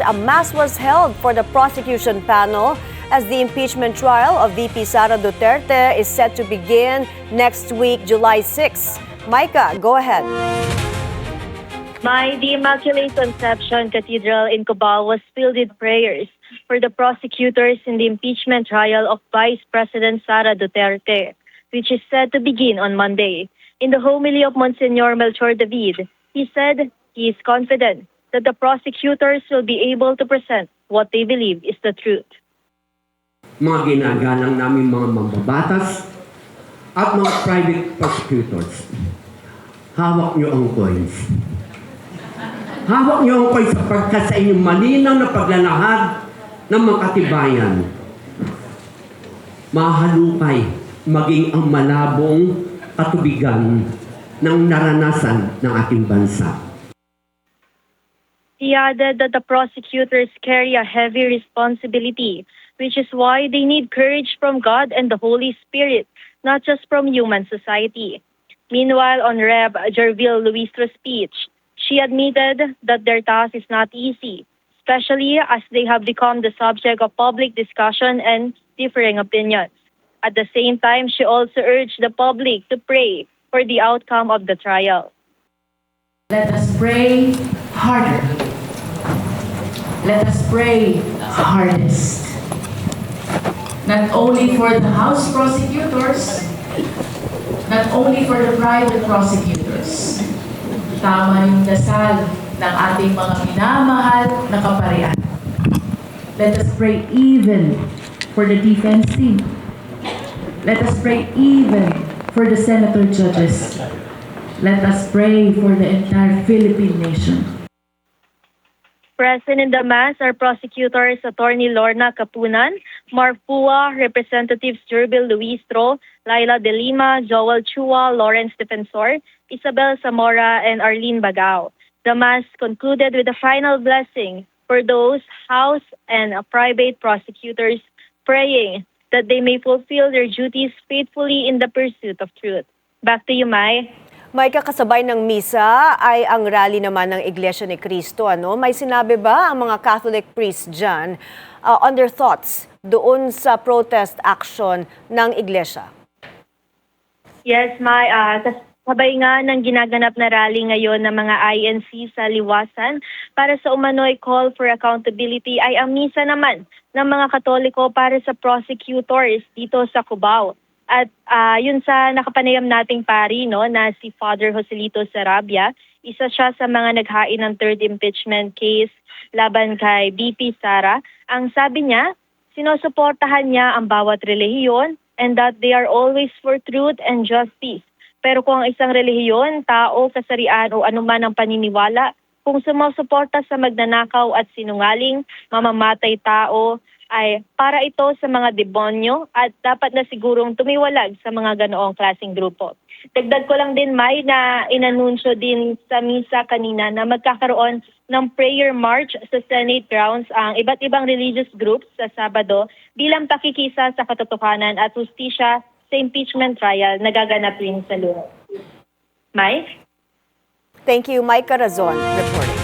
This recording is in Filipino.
A mass was held for the prosecution panel as the impeachment trial of VP Sara Duterte is set to begin next week, July 6. Micah, go ahead. The Immaculate Conception Cathedral in Cubao was filled with prayers for the prosecutors in the impeachment trial of Vice President Sara Duterte, which is set to begin on Monday. In the homily of Monsignor Melchor David, he said he is confident that the prosecutors will be able to present what they believe is the truth. Mga ginagalang namin mga mambabatas at mga private prosecutors, hawak niyo ang coins. Hawak niyo ang coins sapagkat sa inyong malinaw na paglalahad ng mga katibayan, mahalukay maging ang malabong katubigan ng naranasan ng ating bansa. He added that the prosecutors carry a heavy responsibility, which is why they need courage from God and the Holy Spirit, not just from human society. Meanwhile, on Rev. Jervil Luistro's speech, she admitted that their task is not easy, especially as they have become the subject of public discussion and differing opinions. At the same time, she also urged the public to pray for the outcome of the trial. Let us pray harder. Let us pray hardest. Not only for the House prosecutors, not only for the private prosecutors. Tama yung dasal ng ating mga minamahal na kaparehan. Let us pray even for the defense team. Let us pray even for the senator judges. Let us pray for the entire Philippine nation. Present in the Mass are prosecutors Attorney Lorna Capunan, Mark Pua, Representatives Jervil Luistro, Laila De Lima, Joel Chua, Lawrence Defensor, Isabel Zamora, and Arlene Bagao. The Mass concluded with a final blessing for those House and private prosecutors, praying that they may fulfill their duties faithfully in the pursuit of truth. Back to you, Mai. May kakasabay ng misa ay ang rally naman ng Iglesia ni Cristo. May sinabi ba ang mga Catholic priests dyan on their thoughts doon sa protest action ng Iglesia? Yes, Mai. Kasabay nga ng ginaganap na rally ngayon ng mga INC sa Liwasan para sa umano'y call for accountability ay ang misa naman ng mga Katoliko para sa prosecutors dito sa Cubao. At yun sa nakapanayam nating pari na si Father Joselito Sarabia, isa siya sa mga naghain ng third impeachment case laban kay VP Sara. Ang sabi niya, sinusuportahan niya ang bawat relihiyon and that they are always for truth and justice. Pero kung ang isang relihiyon, tao, kasarian o anuman ang paniniwala, kung sumusuporta sa magnanakaw at sinungaling, mamamatay tao, ay para ito sa mga demonyo at dapat na sigurong tumiwalag sa mga ganoong klaseng grupo. Dagdag ko lang din, May, na inanunsyo din sa misa kanina na magkakaroon ng prayer march sa Senate grounds ang iba't ibang religious groups sa Sabado bilang pakikisa sa katotohanan at hustisya sa impeachment trial na gaganap rin sa lunes. May? Thank you, Micah Razon, reporting.